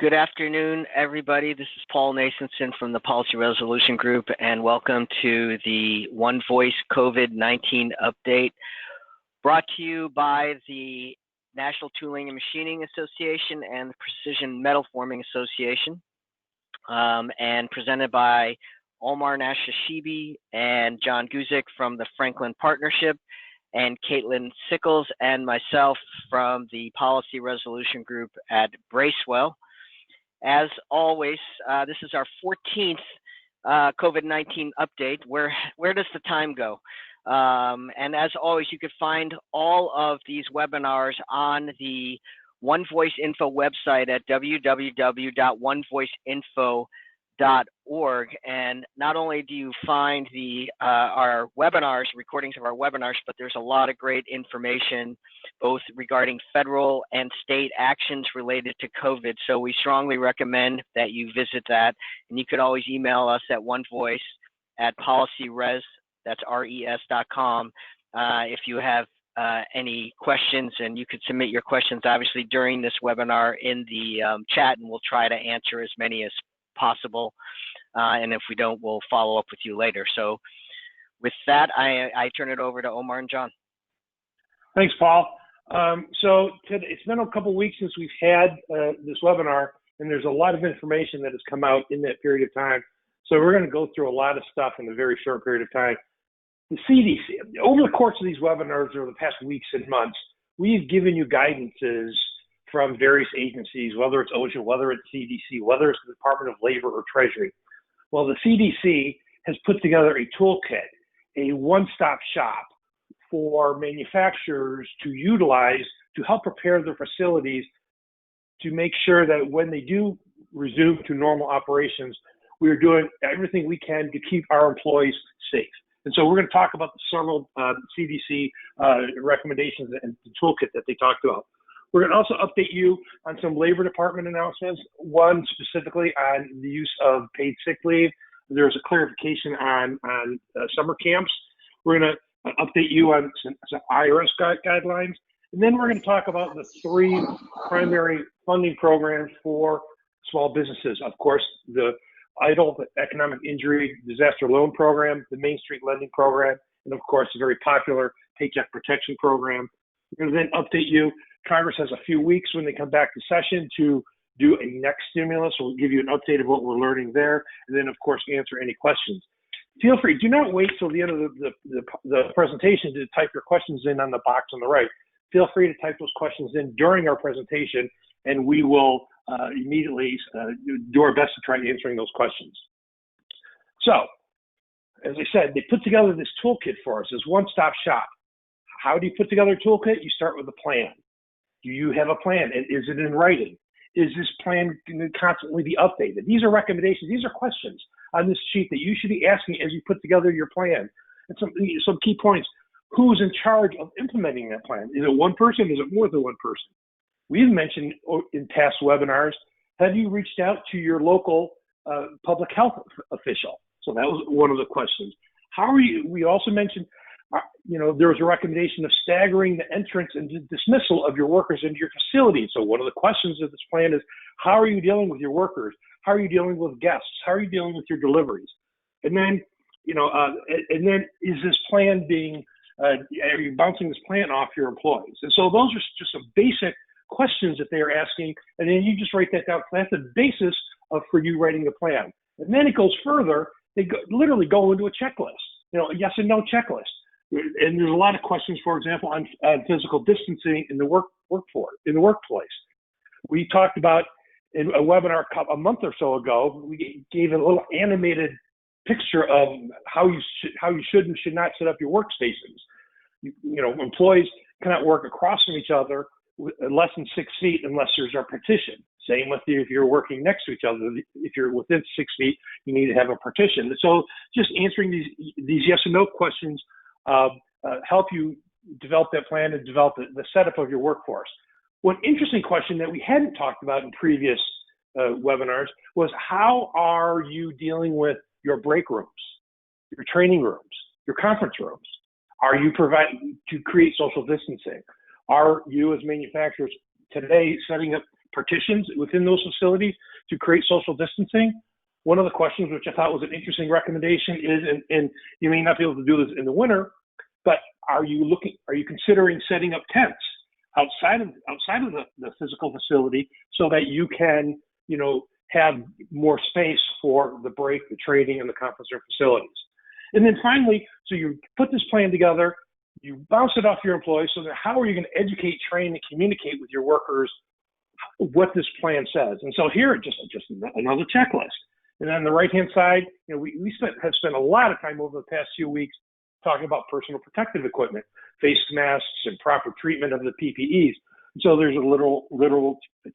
Good afternoon, everybody. This is Paul Nathanson from the Policy Resolution Group, and welcome to the One Voice COVID-19 update brought to you by the National Tooling and Machining Association and the Precision Metal Forming Association, and presented by Omar Nashashibi and John Guzik from the Franklin Partnership, and Caitlin Sickles and myself from the Policy Resolution Group at Bracewell. As always, this is our 14th COVID-19 update. Where does the time go? And as always, you can find all of these webinars on the One Voice Info website at www.onevoiceinfo.org. And not only do you find our webinars, recordings of our webinars, but there's a lot of great information both regarding federal and state actions related to COVID. So we strongly recommend that you visit that. And you could always email us at onevoice@policyres, that's res.com, if you have any questions, and you could submit your questions obviously during this webinar in the chat, and we'll try to answer as many as possible. And if we don't, we'll follow up with you later. So with that, I turn it over to Omar and John. Thanks, Paul. It's been a couple of weeks since we've had this webinar, and there's a lot of information that has come out in that period of time. So we're going to go through a lot of stuff in a very short period of time. The CDC, over the course of these webinars over the past weeks and months, we've given you guidances from various agencies, whether it's OSHA, whether it's CDC, whether it's the Department of Labor or Treasury. Well, the CDC has put together a toolkit, a one-stop shop for manufacturers to utilize to help prepare their facilities to make sure that when they do resume to normal operations, we're doing everything we can to keep our employees safe. And so we're going to talk about the several CDC recommendations and the toolkit that they talked about. We're going to also update you on some Labor Department announcements, one specifically on the use of paid sick leave. There's a clarification on summer camps. We're going to update you on some IRS guidelines. And then we're going to talk about the three primary funding programs for small businesses. Of course, the EIDL, the Economic Injury Disaster Loan Program, the Main Street Lending Program, and of course, the very popular Paycheck Protection Program. We're going to then update you. Congress has a few weeks when they come back to session to do a next stimulus. We'll give you an update of what we're learning there, and then, of course, answer any questions. Feel free, do not wait till the end of the presentation to type your questions in on the box on the right. Feel free to type those questions in during our presentation, and we will immediately do our best to try answering those questions. So, as I said, they put together this toolkit for us, this one-stop shop. How do you put together a toolkit? You start with a plan. Do you have a plan? And is it in writing? Is this plan going to constantly be updated? These are recommendations. These are questions on this sheet that you should be asking as you put together your plan. And some key points. Who's in charge of implementing that plan? Is it one person? Is it more than one person? We've mentioned in past webinars, have you reached out to your local public health official? So that was one of the questions. How are you? We also mentioned, there was a recommendation of staggering the entrance and dismissal of your workers into your facility. So one of the questions of this plan is, how are you dealing with your workers? How are you dealing with guests? How are you dealing with your deliveries? And then, is this plan being, are you bouncing this plan off your employees? And so those are just some basic questions that they are asking. And then you just write that down. That's the basis for you writing the plan. And then it goes further. They literally go into a checklist, a yes and no checklist. And there's a lot of questions, for example, on physical distancing in the workplace. We talked about in a webinar a month or so ago. We gave a little animated picture of how you should and should not set up your workstations. Employees cannot work across from each other less than 6 feet unless there's a partition. Same with you if you're working next to each other. If you're within 6 feet, you need to have a partition. So just answering these yes and no questions help you develop that plan and develop the setup of your workforce. One interesting question that we hadn't talked about in previous webinars was, how are you dealing with your break rooms, your training rooms, your conference rooms? Are you providing to create social distancing? Are you as manufacturers today setting up partitions within those facilities to create social distancing. One of the questions, which I thought was an interesting recommendation, is, and you may not be able to do this in the winter, but are you considering setting up tents outside of the physical facility so that you can, have more space for the break, the training, and the conference room facilities? And then finally, so you put this plan together, you bounce it off your employees. So then how are you going to educate, train, and communicate with your workers what this plan says? And so here, just another checklist. And on the right-hand side, we have spent a lot of time over the past few weeks talking about personal protective equipment, face masks, and proper treatment of the PPEs. So there's a literal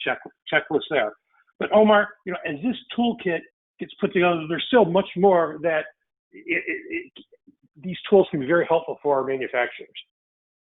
checklist there. But Omar, as this toolkit gets put together, there's still much more that these tools can be very helpful for our manufacturers.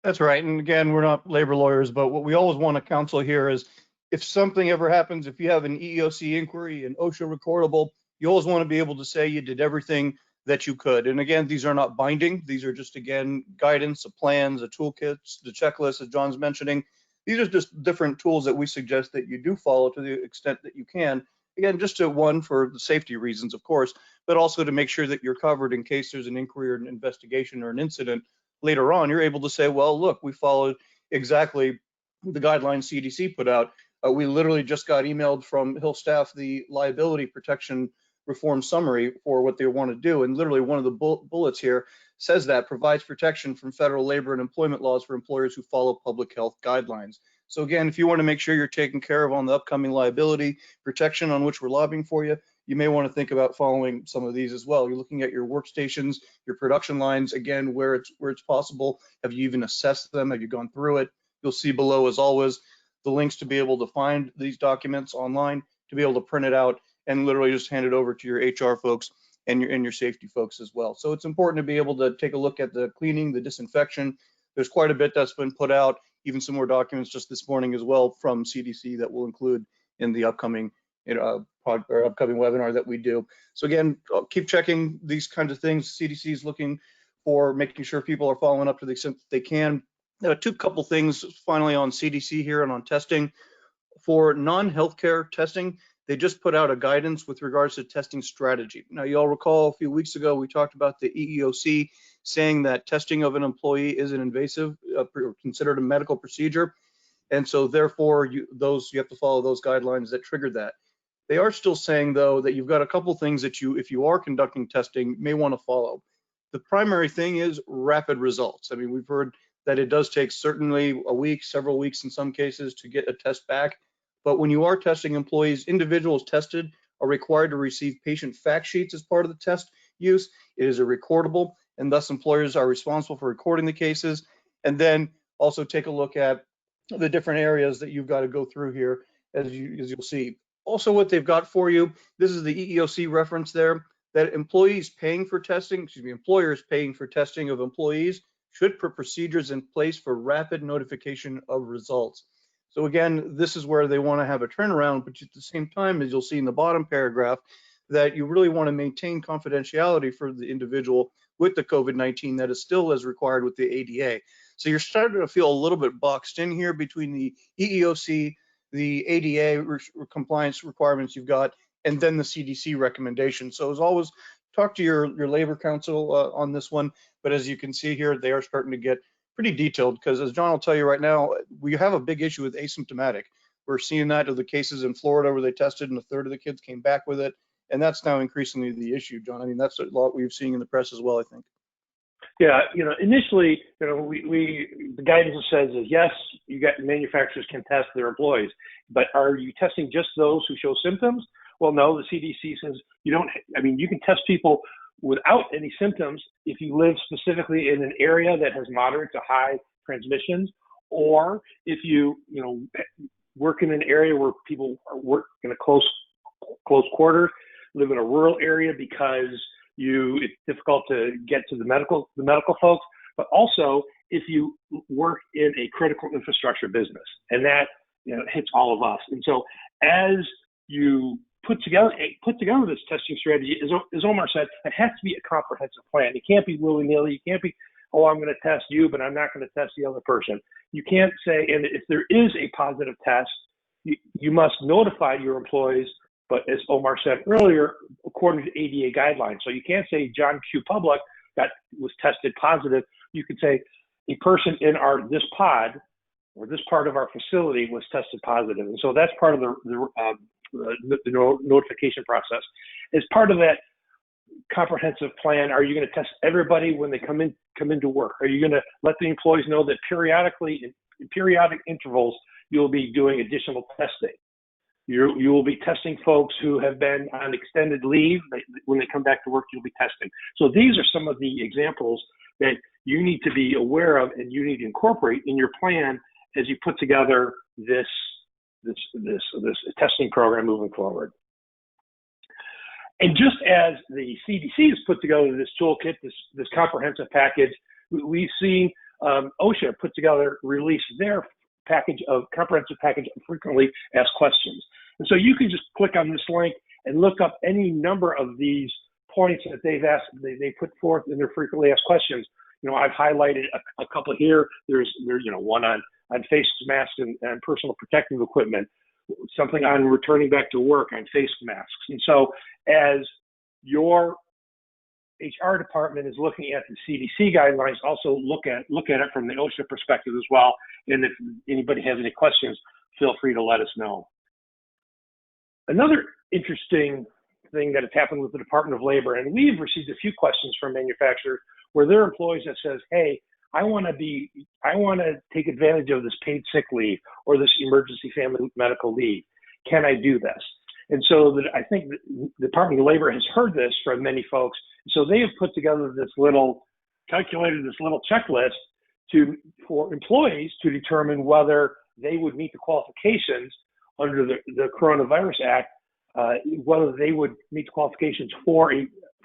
That's right. And again, we're not labor lawyers, but what we always want to counsel here is if something ever happens, if you have an EEOC inquiry, an OSHA recordable, you always want to be able to say you did everything that you could. And again, these are not binding. These are just, again, guidance, the plans, the toolkits, the checklist, as John's mentioning. These are just different tools that we suggest that you do follow to the extent that you can. Again, just for the safety reasons, of course, but also to make sure that you're covered in case there's an inquiry or an investigation or an incident later on. You're able to say, well, look, we followed exactly the guidelines CDC put out. We literally just got emailed from Hill staff the liability protection reform summary for what they want to do. And literally one of the bullets here says that provides protection from federal labor and employment laws for employers who follow public health guidelines. So again, if you want to make sure you're taken care of on the upcoming liability protection on which we're lobbying for you, you may want to think about following some of these as well. You're looking at your workstations, your production lines, again, where it's possible. Have you even assessed them? Have you gone through it? You'll see below, as always, the links to be able to find these documents online, to be able to print it out and literally just hand it over to your HR folks and your safety folks as well. So it's important to be able to take a look at the cleaning, the disinfection. There's quite a bit that's been put out, even some more documents just this morning as well from CDC that we'll include in the upcoming upcoming webinar that we do. So again, keep checking these kinds of things. CDC is looking for making sure people are following up to the extent that they can. Couple things finally on CDC here and on testing. For non-healthcare testing, they just put out a guidance with regards to testing strategy. Now, you all recall a few weeks ago, we talked about the EEOC saying that testing of an employee is an invasive, considered a medical procedure. And so therefore, you have to follow those guidelines that triggered that. They are still saying, though, that you've got a couple things that if you are conducting testing, may want to follow. The primary thing is rapid results. I mean, we've heard that it does take certainly a week, several weeks in some cases to get a test back. But when you are testing employees, individuals tested are required to receive patient fact sheets as part of the test use. It is a recordable, and thus employers are responsible for recording the cases. And then also take a look at the different areas that you've got to go through here, as you'll see. Also, what they've got for you, this is the EEOC reference there, that employers paying for testing of employees should put procedures in place for rapid notification of results. So again, this is where they want to have a turnaround, but at the same time, as you'll see in the bottom paragraph, that you really want to maintain confidentiality for the individual with the COVID-19 that is still as required with the ADA. So you're starting to feel a little bit boxed in here between the EEOC, the ADA compliance requirements you've got, and then the CDC recommendation. So as always, talk to your labor counsel on this one. But as you can see here, they are starting to get pretty detailed, because as John will tell you right now, we have a big issue with asymptomatic. We're seeing that of the cases in Florida where they tested and a third of the kids came back with it. And that's now increasingly the issue, John. I mean, that's a lot we've seen in the press as well, I think. Yeah, initially, the guidance says is yes, manufacturers can test their employees, but are you testing just those who show symptoms? Well, no, the CDC says you can test people without any symptoms if you live specifically in an area that has moderate to high transmissions, or if you work in an area where people work in a close quarters, live in a rural area because it's difficult to get to the medical folks, but also if you work in a critical infrastructure business, and that hits all of us. And so as you put together this testing strategy, as Omar said, it has to be a comprehensive plan. It can't be willy-nilly. You can't be, oh, I'm going to test you, but I'm not going to test the other person. You can't say, and if there is a positive test, you must notify your employees, but as Omar said earlier, according to ADA guidelines. So you can't say John Q. Public was tested positive. You could say a person in this pod or this part of our facility was tested positive. And so that's part of the notification process. As part of that comprehensive plan, are you going to test everybody when they come into work? Are you going to let the employees know that periodically, in periodic intervals, you'll be doing additional testing? You will be testing folks who have been on extended leave. When they come back to work, you'll be testing. So these are some of the examples that you need to be aware of and you need to incorporate in your plan as you put together this testing program moving forward. And just as the CDC has put together this toolkit, this comprehensive package, we've seen OSHA release their comprehensive package of frequently asked questions. And so you can just click on this link and look up any number of these points that they put forth in their frequently asked questions. I've highlighted a couple here. There's one on face masks and personal protective equipment, something on returning back to work on face masks. And so as your HR department is looking at the CDC guidelines, also look at it from the OSHA perspective as well. And if anybody has any questions, feel free to let us know. Another interesting thing that has happened with the Department of Labor, and we've received a few questions from manufacturers where their employees that says, hey, I want to take advantage of this paid sick leave or this emergency family medical leave. Can I do this? And so I think the Department of Labor has heard this from many folks. So they have put together this little checklist for employees to determine whether they would meet the qualifications under the Coronavirus Act, whether they would meet the qualifications for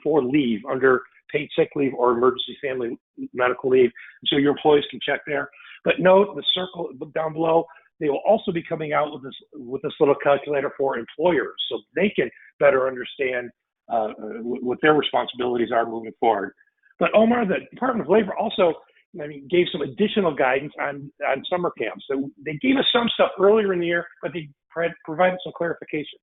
leave under paid sick leave or emergency family medical leave. So your employees can check there. But note the circle down below, they will also be coming out with this little calculator for employers so they can better understand what their responsibilities are moving forward. But Omar, the Department of Labor also gave some additional guidance on summer camps. So they gave us some stuff earlier in the year, but they provided some clarification.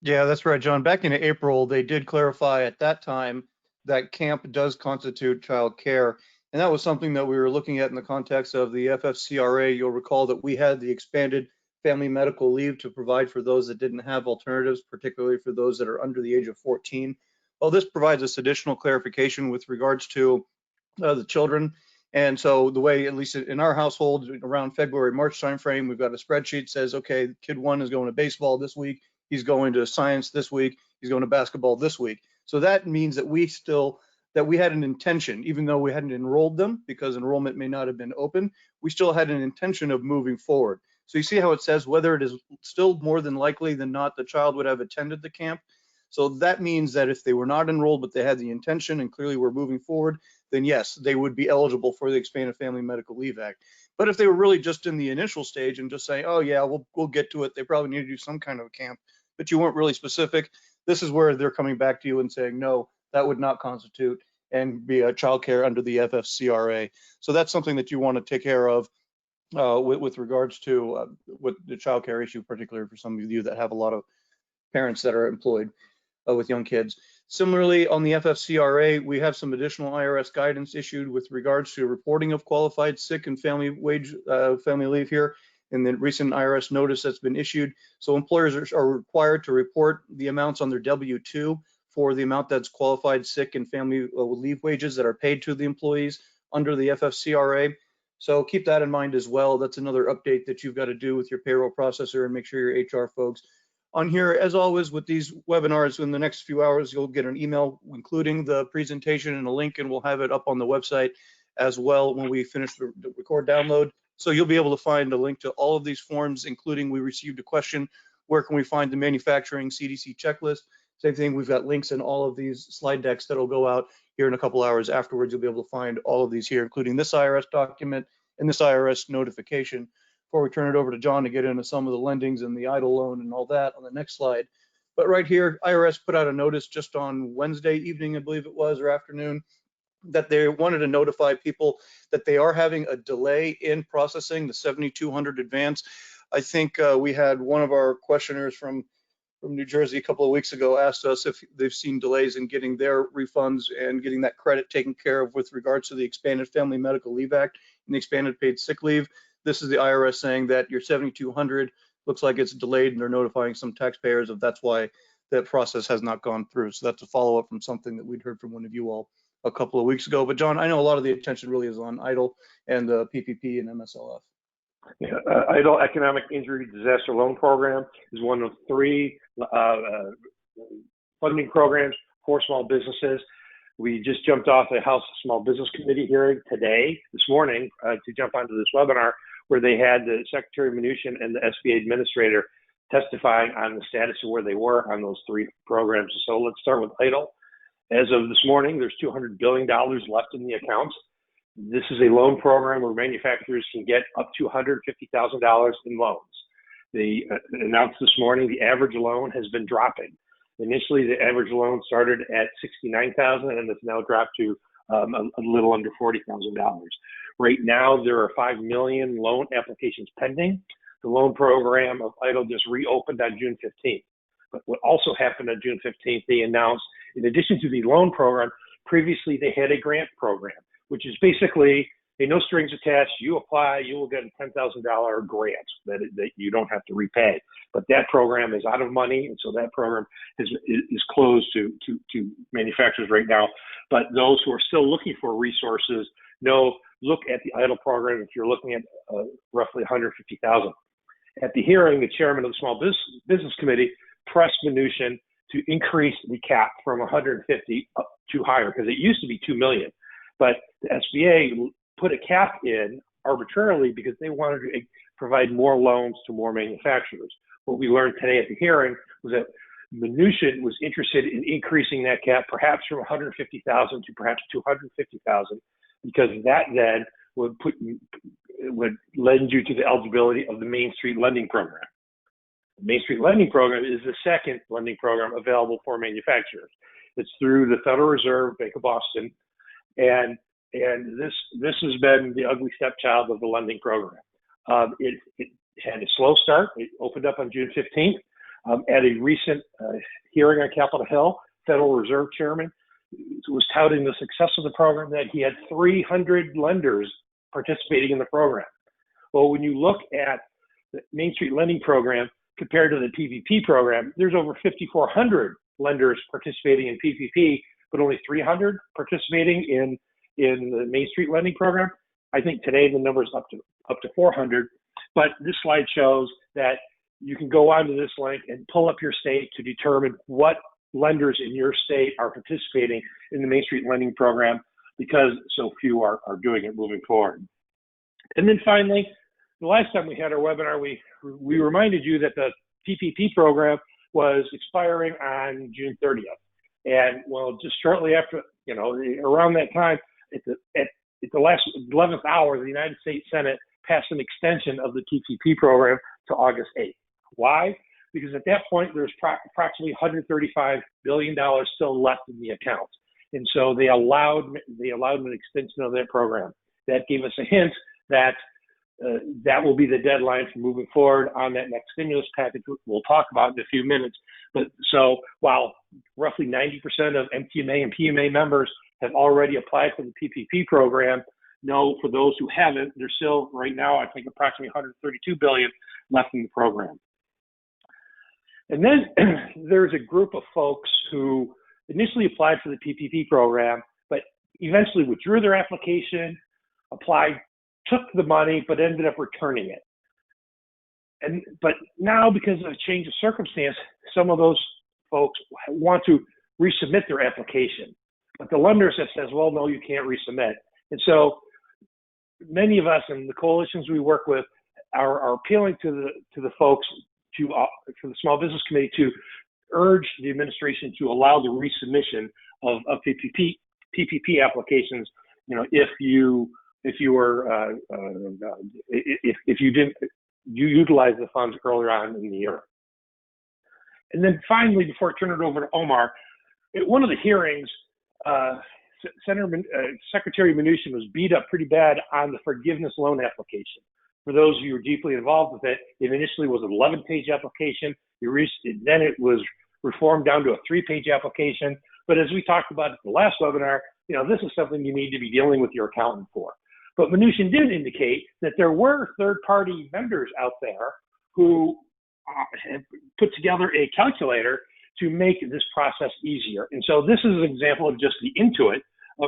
Yeah, that's right, John. Back in April, they did clarify at that time that camp does constitute child care. And that was something that we were looking at in the context of the FFCRA. You'll recall that we had the expanded family medical leave to provide for those that didn't have alternatives, particularly for those that are under the age of 14. Well, this provides us additional clarification with regards to the children. And so the way, at least in our household, around February, March timeframe, we've got a spreadsheet that says, okay, kid one is going to baseball this week. He's going to science this week. He's going to basketball this week. So that means that we had an intention, even though we hadn't enrolled them because enrollment may not have been open, we still had an intention of moving forward. So you see how it says whether it is still more than likely than not the child would have attended the camp. So that means that if they were not enrolled, but they had the intention and clearly were moving forward, then yes, they would be eligible for the Expanded Family Medical Leave Act. But if they were really just in the initial stage and just saying, oh yeah, we'll get to it, they probably need to do some kind of a camp, but you weren't really specific, this is where they're coming back to you and saying, no, that would not constitute and be a child care under the FFCRA. So that's something that you want to take care of with regards to with the child care issue, particularly for some of you that have a lot of parents that are employed with young kids. Similarly, on the FFCRA, we have some additional IRS guidance issued with regards to reporting of qualified sick and family leave here in the recent IRS notice that's been issued. So employers are required to report the amounts on their W-2 for the amount that's qualified sick and family leave wages that are paid to the employees under the FFCRA. So keep that in mind as well. That's another update that you've got to do with your payroll processor and make sure your HR folks. On here, as always, with these webinars, in the next few hours, you'll get an email including the presentation and a link, and we'll have it up on the website as well when we finish the record download. So you'll be able to find a link to all of these forms, including we received a question, where can we find the manufacturing CDC checklist? Same thing, we've got links in all of these slide decks that'll go out here in a couple hours afterwards. You'll be able to find all of these here, including this IRS document and this IRS notification. Before we turn it over to John to get into some of the lendings and the idle loan and all that on the next slide. But right here, IRS put out a notice just on Wednesday evening, I believe it was, or afternoon, that they wanted to notify people that they are having a delay in processing the 7,200 advance. I think we had one of our questioners from New Jersey a couple of weeks ago asked us if they've seen delays in getting their refunds and getting that credit taken care of with regards to the Expanded Family Medical Leave Act and the expanded paid sick leave. This is the IRS saying that your 7,200 looks like it's delayed, and they're notifying some taxpayers if that's why that process has not gone through. So that's a follow-up from something that we'd heard from one of you all a couple of weeks ago. But John, I know a lot of the attention really is on EIDL and the PPP and MSLF. Yeah, EIDL Economic Injury Disaster Loan Program is one of 3 funding programs for small businesses. We just jumped off a House Small Business Committee hearing this morning, to jump onto this webinar, where they had the Secretary Mnuchin and the SBA Administrator testifying on the status of where they were on those 3 programs. So let's start with EIDL. As of this morning, there's $200 billion left in the accounts. This is a loan program where manufacturers can get up to $150,000 in loans. They announced this morning the average loan has been dropping. Initially, the average loan started at $69,000 and it's now dropped to a little under $40,000. Right now, there are 5 million loan applications pending. The loan program of EIDL just reopened on June 15th. But what also happened on June 15th, they announced, in addition to the loan program, previously they had a grant program, which is basically a no strings attached. You apply, you will get a $10,000 grant that you don't have to repay. But that program is out of money, and so that program is closed to manufacturers right now. But those who are still looking for resources, look at the EIDL program if you're looking at roughly $150,000. At the hearing, the chairman of the Small Business Committee pressed Mnuchin to increase the cap from 150 up to higher, because it used to be 2 million. But the SBA put a cap in arbitrarily because they wanted to provide more loans to more manufacturers. What we learned today at the hearing was that Mnuchin was interested in increasing that cap perhaps from 150,000 to perhaps 250,000, because that then would lend you to the eligibility of the Main Street Lending Program. The Main Street Lending Program is the second lending program available for manufacturers. It's through the Federal Reserve Bank of Boston, and this has been the ugly stepchild of the lending program. It had a slow start. It opened up on June 15th. At a recent hearing on Capitol Hill, Federal Reserve Chairman was touting the success of the program, that he had 300 lenders participating in the program. Well, when you look at the Main Street Lending Program compared to the PPP program, there's over 5,400 lenders participating in PPP, but only 300 participating in the Main Street Lending Program. I think today the number is up to 400. But this slide shows that you can go onto this link and pull up your state to determine what lenders in your state are participating in the Main Street Lending Program, because so few are doing it moving forward. And then finally, the last time we had our webinar, we reminded you that the PPP program was expiring on June 30th. And well, just shortly after, around that time, at the last 11th hour, the United States Senate passed an extension of the PPP program to August 8th. Why? Because at that point, there's approximately $135 billion still left in the account. And so they allowed an extension of that program. That gave us a hint that that will be the deadline for moving forward on that next stimulus package we'll talk about in a few minutes. But so while roughly 90% of MTMA and PMA members have already applied for the PPP program, for those who haven't, there's still right now, I think, approximately $132 billion left in the program. And then there's a group of folks who initially applied for the PPP program, but eventually withdrew their application, applied, took the money, but ended up returning it. But now, because of a change of circumstance, some of those folks want to resubmit their application. But the lenders have says, well, no, you can't resubmit. And so many of us in the coalitions we work with are appealing to the folks for the Small Business Committee to urge the administration to allow the resubmission of PPP applications. If you didn't utilize the funds earlier on in the year. And then finally, before I turn it over to Omar, at one of the hearings, Secretary Mnuchin was beat up pretty bad on the forgiveness loan application. For those of you who are deeply involved with it, it initially was an 11-page application. Then it was reformed down to a 3-page application. But as we talked about at the last webinar, this is something you need to be dealing with your accountant for. But Mnuchin did indicate that there were third-party vendors out there who have put together a calculator to make this process easier. And so this is an example of just the Intuit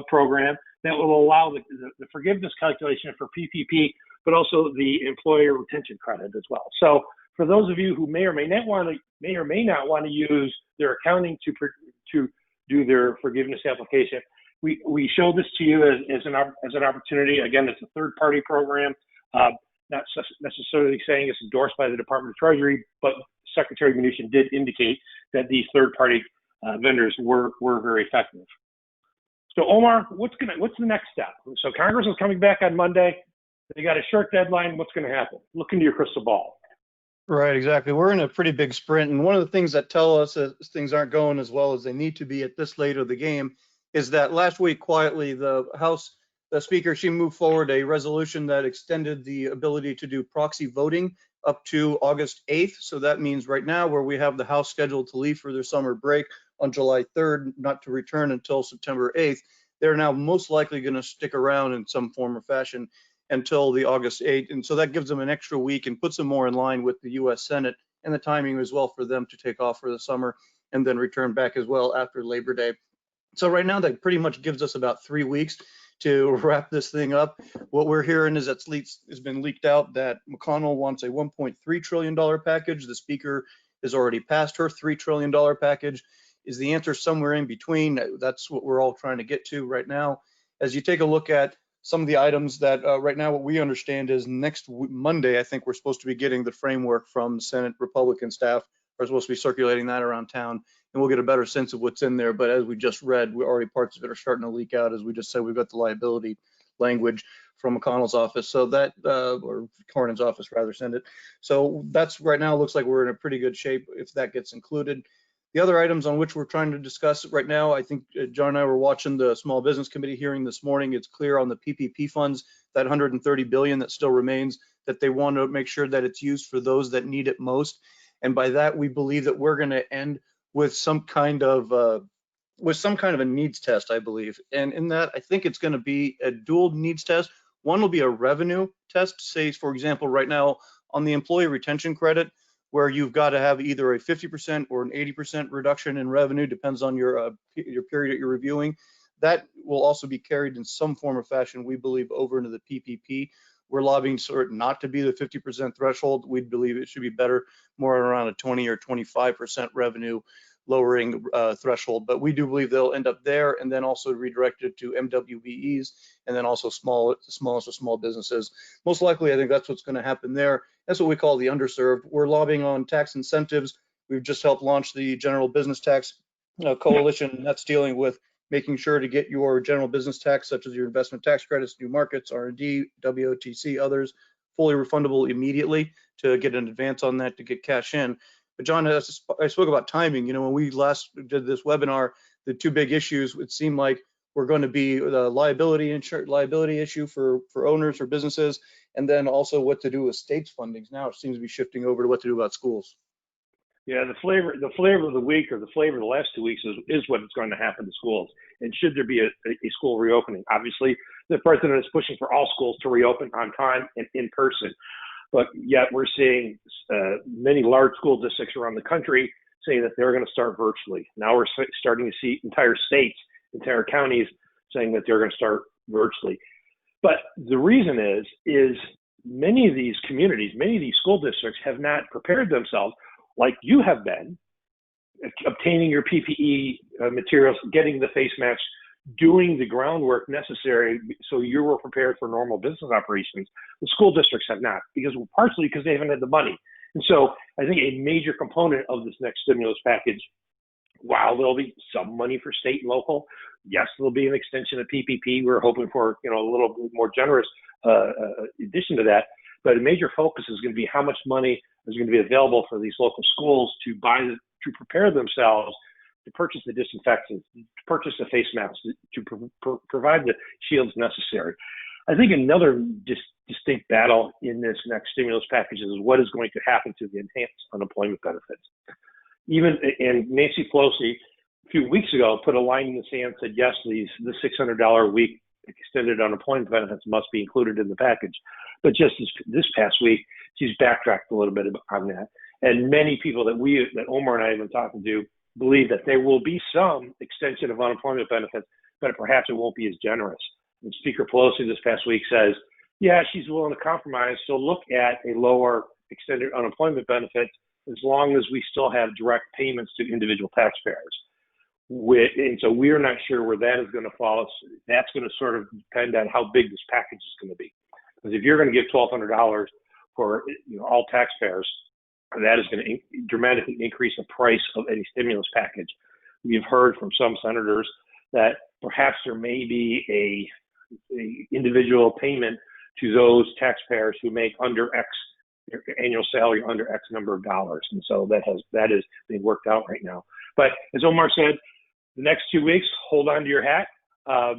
program that will allow the forgiveness calculation for PPP, but also the employer retention credit as well. So for those of you who may or may not want to use their accounting to do their forgiveness application, we show this to you as an opportunity. Again, it's a third-party program, not necessarily saying it's endorsed by the Department of Treasury, but Secretary Mnuchin did indicate that these third-party vendors were very effective. So Omar, what's the next step? So Congress is coming back on Monday. They got a short deadline. What's going to happen? Look into your crystal ball. Right, exactly. We're in a pretty big sprint, and one of the things that tell us that things aren't going as well as they need to be at this late of the game is that last week, quietly, the House, the Speaker, she moved forward a resolution that extended the ability to do proxy voting up to August 8th. So that means right now, where we have the House scheduled to leave for their summer break on July 3rd, not to return until September 8th, they're now most likely going to stick around in some form or fashion until the August 8th. And so that gives them an extra week and puts them more in line with the US Senate and the timing as well for them to take off for the summer and then return back as well after Labor Day. So right now that pretty much gives us about 3 weeks to wrap this thing up. What we're hearing is that it's been leaked out that McConnell wants a $1.3 trillion package. The Speaker has already passed her $3 trillion package. Is the answer somewhere in between? That's what we're all trying to get to right now. As you take a look at some of the items that right now what we understand is next Monday, I think we're supposed to be getting the framework from the Senate Republican staff. Are supposed to be circulating that around town, and we'll get a better sense of what's in there. But as we just read, we already parts of it are starting to leak out. As we just said, we've got the liability language from McConnell's office, so that or Cornyn's office rather, send it. So that's right now looks like we're in a pretty good shape if that gets included. The other items on which we're trying to discuss right now, I think John and I were watching the Small Business Committee hearing this morning. It's clear on the PPP funds, that $130 billion that still remains, that they want to make sure that it's used for those that need it most. And by that, we believe that we're going to end with some kind of a needs test, I believe. And in that, I think it's going to be a dual needs test. One will be a revenue test, say, for example, right now on the employee retention credit, where you've got to have either a 50% or an 80% reduction in revenue, depends on your period that you're reviewing. That will also be carried in some form or fashion, we believe, over into the PPP. We're lobbying for it not to be the 50% threshold. We believe it should be better, more around a 20 or 25% revenue lowering threshold. But we do believe they'll end up there, and then also redirected to MWBEs, and then also smallest of small businesses. Most likely, I think that's what's going to happen there. That's what we call the underserved. We're lobbying on tax incentives. We've just helped launch the General Business Tax Coalition, and that's dealing with making sure to get your general business tax, such as your investment tax credits, new markets, R&D, WOTC, others, fully refundable immediately to get an advance on that to get cash in. But John, I spoke about timing. When we last did this webinar, the two big issues, it seemed like were going to be the liability issue for owners or businesses, and then also what to do with states fundings. Now it seems to be shifting over to what to do about schools. Yeah, the flavor of the week, or the flavor of the last 2 weeks, is what is going to happen to schools. And should there be a school reopening? Obviously, the president is pushing for all schools to reopen on time and in person. But yet we're seeing many large school districts around the country saying that they're going to start virtually. Now we're starting to see entire states, entire counties saying that they're going to start virtually. But the reason is many of these communities, many of these school districts have not prepared themselves like you have been, obtaining your PPE materials, getting the face masks, doing the groundwork necessary so you were prepared for normal business operations. The school districts have not, partially because they haven't had the money. And so I think a major component of this next stimulus package, while there'll be some money for state and local, yes, there'll be an extension of PPP. We're hoping for a little more generous addition to that. But a major focus is going to be how much money is going to be available for these local schools to prepare themselves to purchase the disinfectants, to purchase the face masks, to provide the shields necessary. I think another distinct battle in this next stimulus package is what is going to happen to the enhanced unemployment benefits. And Nancy Pelosi, a few weeks ago, put a line in the sand, said, yes, the $600 a week extended unemployment benefits must be included in the package. But just this past week, she's backtracked a little bit on that. And many people that Omar and I have been talking to believe that there will be some extension of unemployment benefits, but perhaps it won't be as generous. And Speaker Pelosi this past week says, yeah, she's willing to compromise. So look at a lower extended unemployment benefit as long as we still have direct payments to individual taxpayers. And so we're not sure where that is going to fall. That's going to sort of depend on how big this package is going to be. Because if you're going to give $1,200 for all taxpayers, that is going to dramatically increase the price of any stimulus package. We've heard from some senators that perhaps there may be a individual payment to those taxpayers who make under X annual salary, under X number of dollars. And so that is being worked out right now. But as Omar said, the next 2 weeks, hold on to your hat.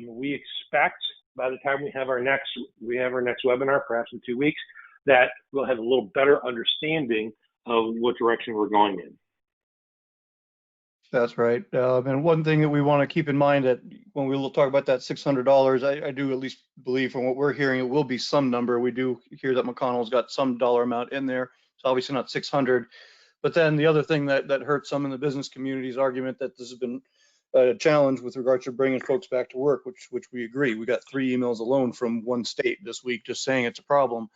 We expect by the time we have our next webinar, perhaps in 2 weeks, that we'll have a little better understanding of what direction we're going in. That's right. And one thing that we want to keep in mind that when we will talk about that $600, I do at least believe from what we're hearing, it will be some number. We do hear that McConnell's got some dollar amount in there. It's obviously not 600. But then the other thing that hurts some in the business community's argument that this has been a challenge with regards to bringing folks back to work, which we agree. We got 3 emails alone from one state this week just saying it's a problem.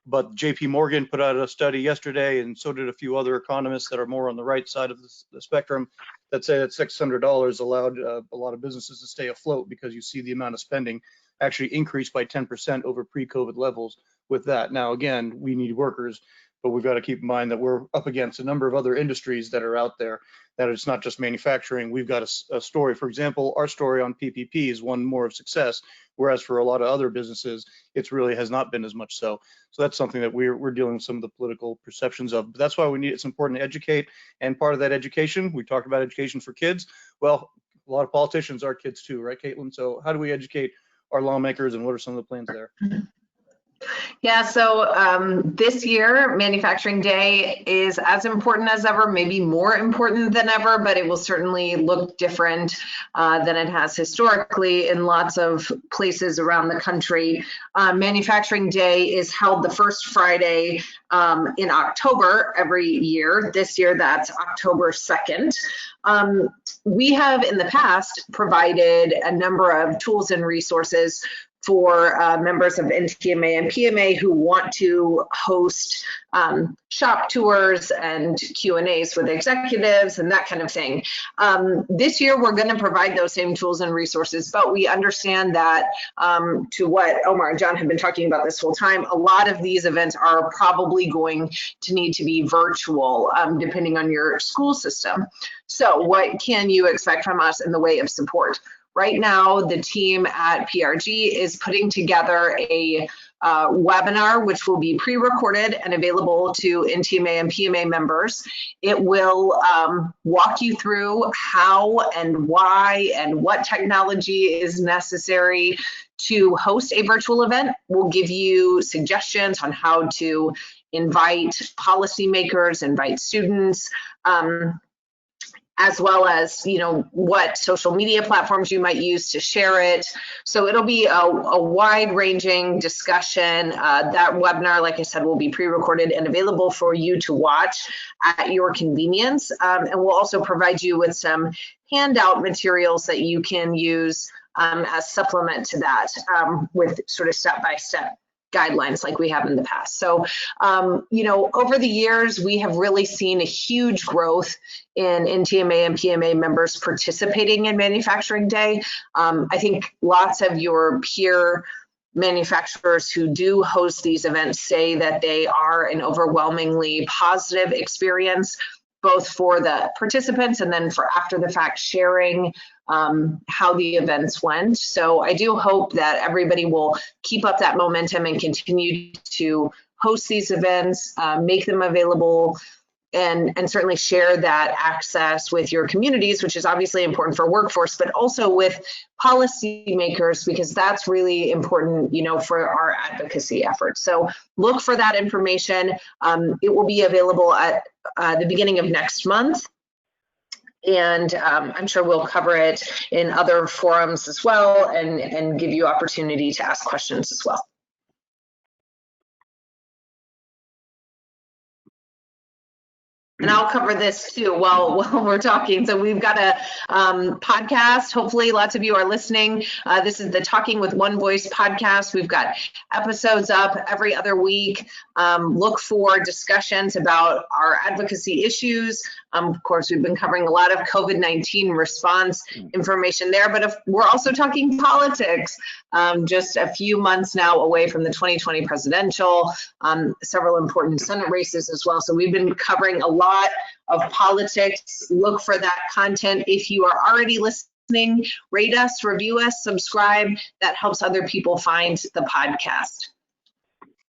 But JP Morgan put out a study yesterday, and so did a few other economists that are more on the right side of the spectrum that say that $600 allowed a lot of businesses to stay afloat because you see the amount of spending actually increased by 10% over pre-COVID levels with that. Now, again, we need workers, but we've got to keep in mind that we're up against a number of other industries that are out there, that it's not just manufacturing. We've got a story, for example, our story on PPP is one more of success, whereas for a lot of other businesses, it really has not been as much so. So that's something that we're dealing with some of the political perceptions of. But that's why it's important to educate. And part of that education, we talked about education for kids. Well, a lot of politicians are kids too, right, Caitlin? So how do we educate our lawmakers, and what are some of the plans there? Yeah, so this year, Manufacturing Day is as important as ever, maybe more important than ever, but it will certainly look different than it has historically in lots of places around the country. Manufacturing Day is held the first Friday in October every year. This year, that's October 2nd. We have in the past provided a number of tools and resources for members of NTMA and PMA who want to host shop tours and Q&As with executives and that kind of thing. This year, we're going to provide those same tools and resources, but we understand that to what Omar and John have been talking about this whole time, a lot of these events are probably going to need to be virtual, depending on your school system. So what can you expect from us in the way of support? Right now, the team at PRG is putting together a webinar, which will be pre-recorded and available to NTMA and PMA members. It will walk you through how and why and what technology is necessary to host a virtual event. We'll give you suggestions on how to invite policymakers, invite students, as well as, what social media platforms you might use to share it. So it'll be a wide-ranging discussion. That webinar, like I said, will be pre-recorded and available for you to watch at your convenience. And we'll also provide you with some handout materials that you can use as supplement to that with sort of step-by-step guidelines like we have in the past. So, over the years, we have really seen a huge growth in NTMA and PMA members participating in Manufacturing Day. I think lots of your peer manufacturers who do host these events say that they are an overwhelmingly positive experience, both for the participants and then for after the fact sharing how the events went. So I do hope that everybody will keep up that momentum and continue to host these events, make them available and certainly share that access with your communities, which is obviously important for workforce, but also with policymakers, because that's really important, for our advocacy efforts. So look for that information. It will be available at the beginning of next month. And I'm sure we'll cover it in other forums as well, and give you opportunity to ask questions as well. And I'll cover this too while we're talking. So we've got a podcast. Hopefully lots of you are listening. This is the Talking with One Voice podcast. We've got episodes up every other week. Look for discussions about our advocacy issues. Of course, we've been covering a lot of COVID-19 response information there, but if we're also talking politics. Just a few months now away from the 2020 presidential, several important Senate races as well. So we've been covering a lot of politics. Look for that content. If you are already listening, rate us, review us, subscribe. That helps other people find the podcast.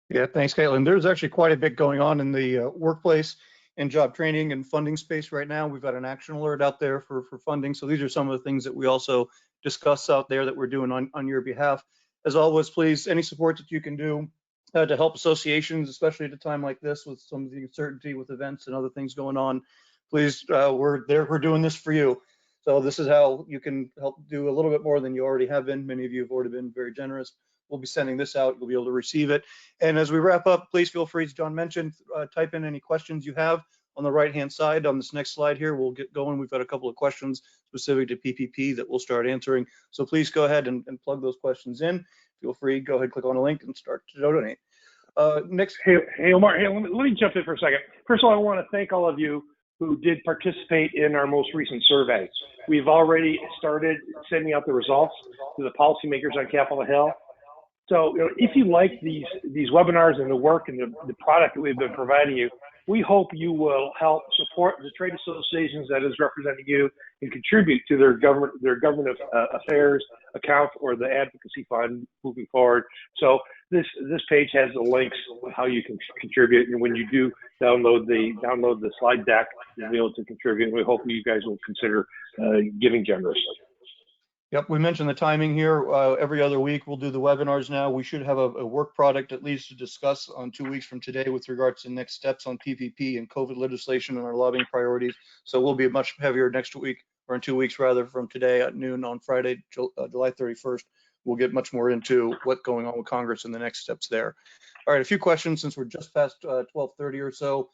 Yeah, thanks, Caitlin. There's actually quite a bit going on in the workplace and job training and funding space right now. We've got an action alert out there for funding. So these are some of the things that we also discuss out there that we're doing on your behalf. As always, please, any support that you can do to help associations, especially at a time like this with some of the uncertainty with events and other things going on, please, we're doing this for you. So this is how you can help do a little bit more than you already have been. Many of you have already been very generous. We'll be sending this out. You'll be able to receive it. And as we wrap up, please feel free, as John mentioned, type in any questions you have on the right-hand side. On this next slide here, we'll get going. We've got a couple of questions specific to PPP that we'll start answering. So please go ahead and plug those questions in. Feel free, go ahead, click on a link and start to donate. Next. Hey, Omar, let me jump in for a second. First of all, I want to thank all of you who did participate in our most recent survey. We've already started sending out the results to the policymakers on Capitol Hill. So, if you like these webinars and the work and the product that we've been providing you, we hope you will help support the trade associations that is representing you and contribute to their government affairs account or the advocacy fund moving forward. So this page has the links of how you can contribute, and when you do download the slide deck, you'll be able to contribute. And we hope you guys will consider giving generously. Yep, we mentioned the timing here. Every other week we'll do the webinars now. We should have a work product at least to discuss on 2 weeks from today with regards to next steps on PPP and COVID legislation and our lobbying priorities. So we'll be much heavier next week, or in 2 weeks rather, from today at noon on Friday, July 31st. We'll get much more into what's going on with Congress and the next steps there. All right, a few questions since we're just past 12:30 or so.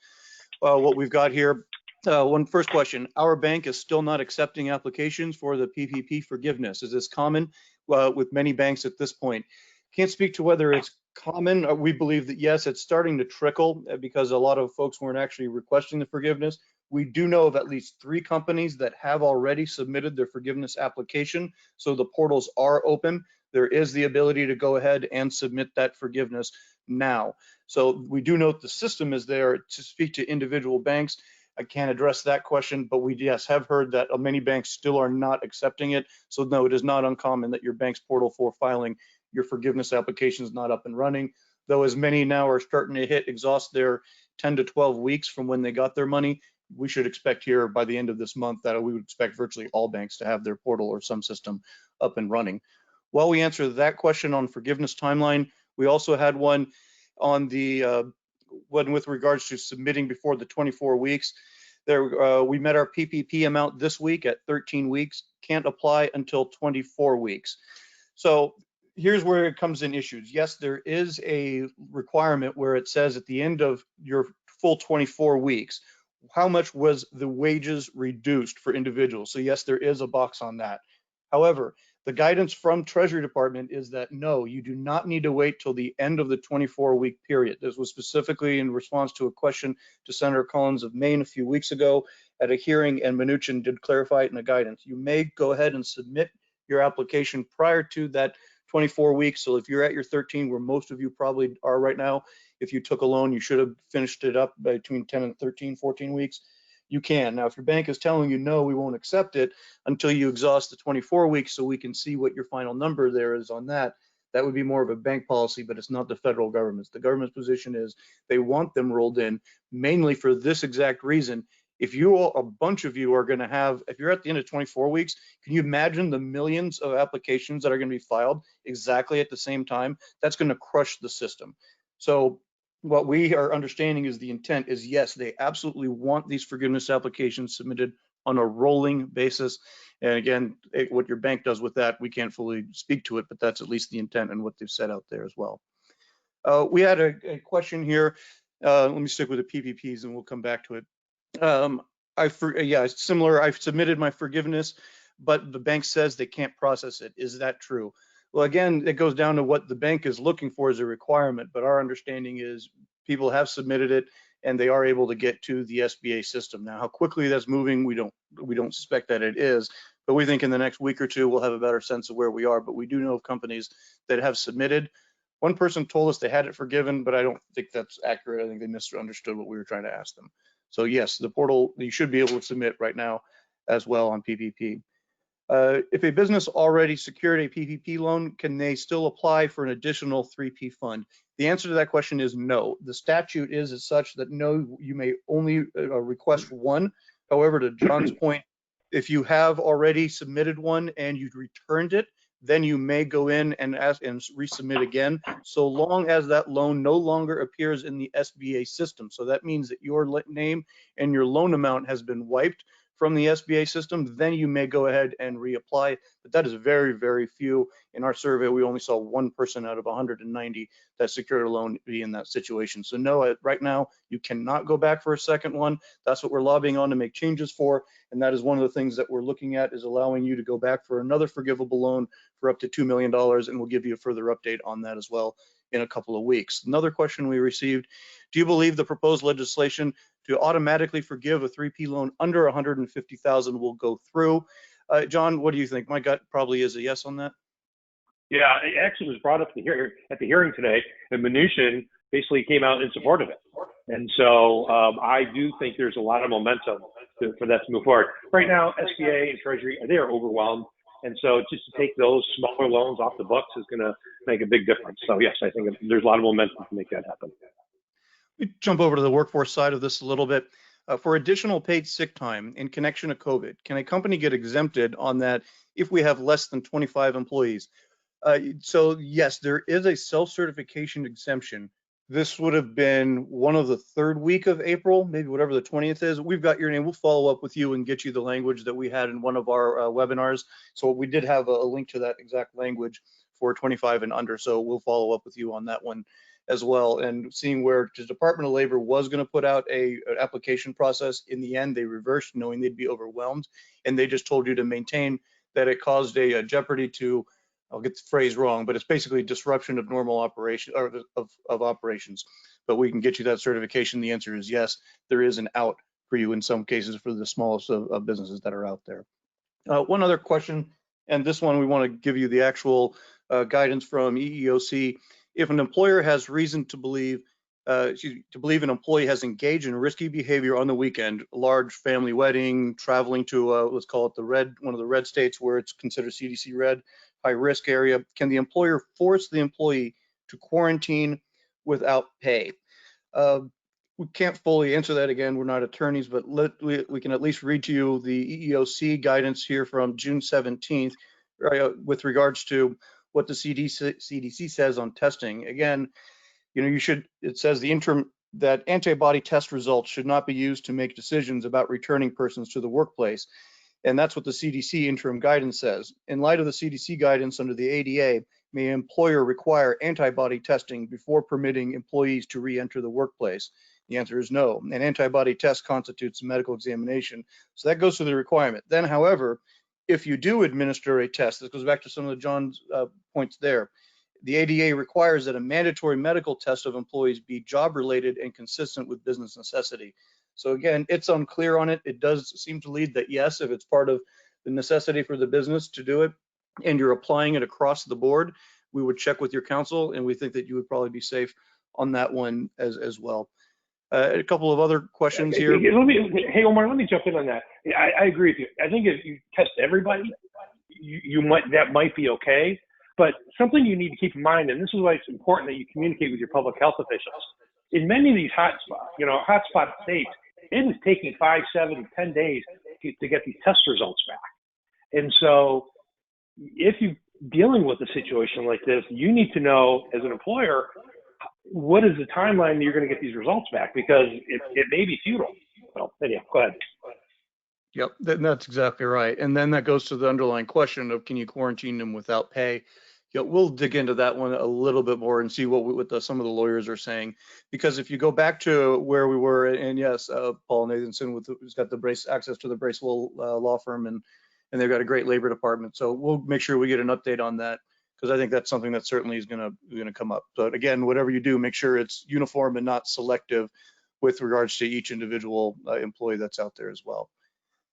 What we've got here. First question, our bank is still not accepting applications for the PPP forgiveness. Is this common with many banks at this point? Can't speak to whether it's common. We believe that yes, it's starting to trickle because a lot of folks weren't actually requesting the forgiveness. We do know of at least 3 companies that have already submitted their forgiveness application. So the portals are open. There is the ability to go ahead and submit that forgiveness now. So we do note the system is there. To speak to individual banks, I can't address that question, but we, yes, have heard that many banks still are not accepting it. So no, it is not uncommon that your bank's portal for filing your forgiveness application is not up and running, though as many now are starting to exhaust their 10 to 12 weeks from when they got their money. We should expect here by the end of this month that we would expect virtually all banks to have their portal or some system up and running. While we answer that question on forgiveness timeline, we also had one on the one with regards to submitting before the 24 weeks. There, we met our PPP amount this week at 13 weeks, can't apply until 24 weeks. So here's where it comes in issues. Yes, there is a requirement where it says at the end of your full 24 weeks, how much was the wages reduced for individuals? So yes, there is a box on that. However, the guidance from Treasury Department is that no, you do not need to wait till the end of the 24-week period. This was specifically in response to a question to Senator Collins of Maine a few weeks ago at a hearing, and Mnuchin did clarify it in the guidance. You may go ahead and submit your application prior to that 24 weeks. So if you're at your 13, where most of you probably are right now, if you took a loan, you should have finished it up between 10 and 13, 14 weeks. You can. Now, if your bank is telling you no, we won't accept it until you exhaust the 24 weeks so we can see what your final number there is on that, That would be more of a bank policy, but it's not the federal government's. The government's position is they want them rolled in mainly for this exact reason. If you all, a bunch of you are going to have, if you're at the end of 24 weeks, can you imagine the millions of applications that are going to be filed exactly at the same time? That's going to crush the system. So what we are understanding is the intent is, yes, they absolutely want these forgiveness applications submitted on a rolling basis. And again, what your bank does with that, we can't fully speak to it, but that's at least the intent and what they've said out there as well. We had a question here. Let me stick with the PPPs and we'll come back to it. Similar. I've submitted my forgiveness, but the bank says they can't process it. Is that true? Well, again, it goes down to what the bank is looking for as a requirement, but our understanding is people have submitted it and they are able to get to the SBA system. Now, how quickly that's moving, we don't suspect that it is, but we think in the next week or two we'll have a better sense of where we are. But we do know of companies that have submitted. One person told us they had it forgiven, but I don't think that's accurate. I think they misunderstood what we were trying to ask them. So yes, the portal, you should be able to submit right now as well on PPP. If a business already secured a PPP loan, can they still apply for an additional 3P fund? The answer to that question is no. The statute is as such that no, you may only request one. However, to John's point, if you have already submitted one and you returned it, then you may go in and ask and resubmit again, so long as that loan no longer appears in the SBA system. So that means that your name and your loan amount has been wiped from the SBA system, then you may go ahead and reapply. But that is very, very few. In our survey, we only saw one person out of 190 that secured a loan be in that situation. So no, right now, you cannot go back for a second one. That's what we're lobbying on to make changes for. And that is one of the things that we're looking at, is allowing you to go back for another forgivable loan for up to $2 million. And we'll give you a further update on that as well in a couple of weeks. Another question we received: do you believe the proposed legislation to automatically forgive a 3P loan under 150,000 will go through? John, what do you think? My gut probably is a yes on that. Yeah, it actually was brought up at the hearing today, and Mnuchin basically came out in support of it. And so I do think there's a lot of momentum for that to move forward. Right now, SBA and Treasury, they are overwhelmed. And so just to take those smaller loans off the books is going to make a big difference. So yes, I think there's a lot of momentum to make that happen. We jump over to the workforce side of this a little bit. For additional paid sick time in connection to COVID, can a company get exempted on that if we have less than 25 employees? So yes, there is a self-certification exemption. This would have been one of the third week of April, maybe whatever the 20th is. We've got your name. We'll follow up with you and get you the language that we had in one of our webinars. So we did have a link to that exact language for 25 and under. So we'll follow up with you on that one as well. And seeing where the Department of Labor was going to put out an application process, in the end, they reversed, knowing they'd be overwhelmed. And they just told you to maintain that it caused a jeopardy to, I'll get the phrase wrong, but it's basically disruption of normal operation, or of operations. But we can get you that certification. The answer is yes, there is an out for you in some cases for the smallest of businesses that are out there. One other question, and this one we want to give you the actual guidance from EEOC. If an employer has reason to believe an employee has engaged in risky behavior on the weekend, a large family wedding, traveling to let's call it one of the red states where it's considered CDC red, high risk area, can the employer force the employee to quarantine without pay? We can't fully answer that. Again, we're not attorneys, but we can at least read to you the EEOC guidance here from June 17th with regards to what the CDC says on testing. Again, it says that antibody test results should not be used to make decisions about returning persons to the workplace. And that's what the CDC interim guidance says. In light of the CDC guidance under the ADA, may an employer require antibody testing before permitting employees to re-enter the workplace? The answer is no. An antibody test constitutes a medical examination. So that goes to the requirement. Then, however, if you do administer a test, this goes back to some of John's points there, the ADA requires that a mandatory medical test of employees be job-related and consistent with business necessity. So again, it's unclear on it. It does seem to lead that yes, if it's part of the necessity for the business to do it and you're applying it across the board, we would check with your counsel, and we think that you would probably be safe on that one as well. A couple of other questions here. Hey, Omar, let me jump in on that. I agree with you. I think if you test everybody, that might be okay. But something you need to keep in mind, and this is why it's important that you communicate with your public health officials. In many of these hotspot states, it is taking 5, 7, 10 days to get these test results back. And so if you're dealing with a situation like this, you need to know as an employer, what is the timeline that you're going to get these results back? Because it may be futile. Well, anyhow, go ahead. Yep, that's exactly right. And then that goes to the underlying question of, can you quarantine them without pay? We'll dig into that one a little bit more and see what some of the lawyers are saying. Because if you go back to where we were, and yes, Paul Nathanson who's got the access to the Bracewell law firm, and they've got a great labor department. So we'll make sure we get an update on that, because I think that's something that certainly is going to come up. But again, whatever you do, make sure it's uniform and not selective with regards to each individual employee that's out there as well.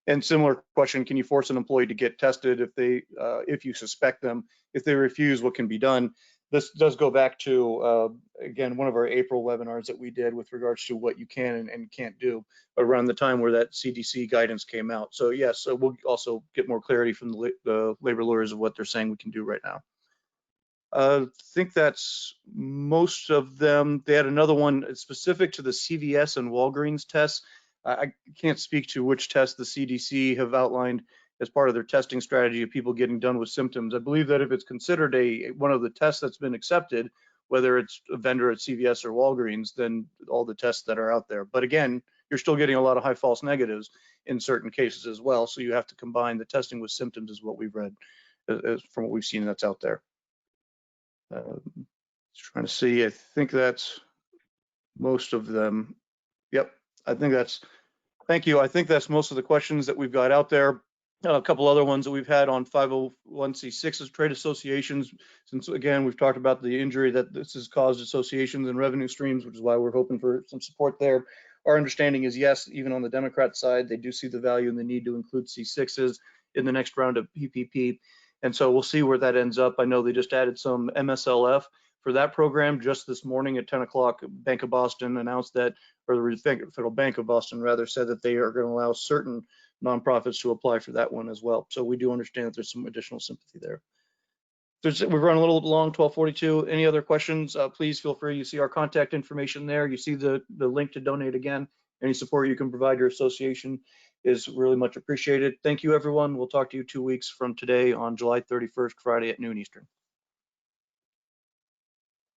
And similar question, can you force an employee to get tested if you suspect them? If they refuse, what can be done? This does go back to, again, one of our April webinars that we did with regards to what you can and can't do around the time where that CDC guidance came out. So yes, so we'll also get more clarity from the labor lawyers of what they're saying we can do right now. I think that's most of them. They had another one specific to the CVS and Walgreens tests. I can't speak to which tests the CDC have outlined as part of their testing strategy of people getting done with symptoms. I believe that if it's considered one of the tests that's been accepted, whether it's a vendor at CVS or Walgreens, then all the tests that are out there. But again, you're still getting a lot of high false negatives in certain cases as well. So you have to combine the testing with symptoms, is what we've read from what we've seen that's out there. Just trying to see, I think that's most of them. Yep, I think that's, thank you. I think that's most of the questions that we've got out there. A couple other ones that we've had on 501c6s, trade associations, since again, we've talked about the injury that this has caused associations and revenue streams, which is why we're hoping for some support there. Our understanding is yes, even on the Democrat side, they do see the value and the need to include C6s in the next round of PPP. And so we'll see where that ends up. I know they just added some MSLF for that program just this morning at 10 o'clock. Bank of Boston announced that, or the Federal Bank of Boston rather, said that they are going to allow certain nonprofits to apply for that one as well. So we do understand that there's some additional sympathy there. We've run a little long, 12:42. Any other questions? Please feel free. You see our contact information there. You see the link to donate again. Any support you can provide your association is really much appreciated. Thank you, everyone. We'll talk to you 2 weeks from today on July 31st, Friday at noon Eastern.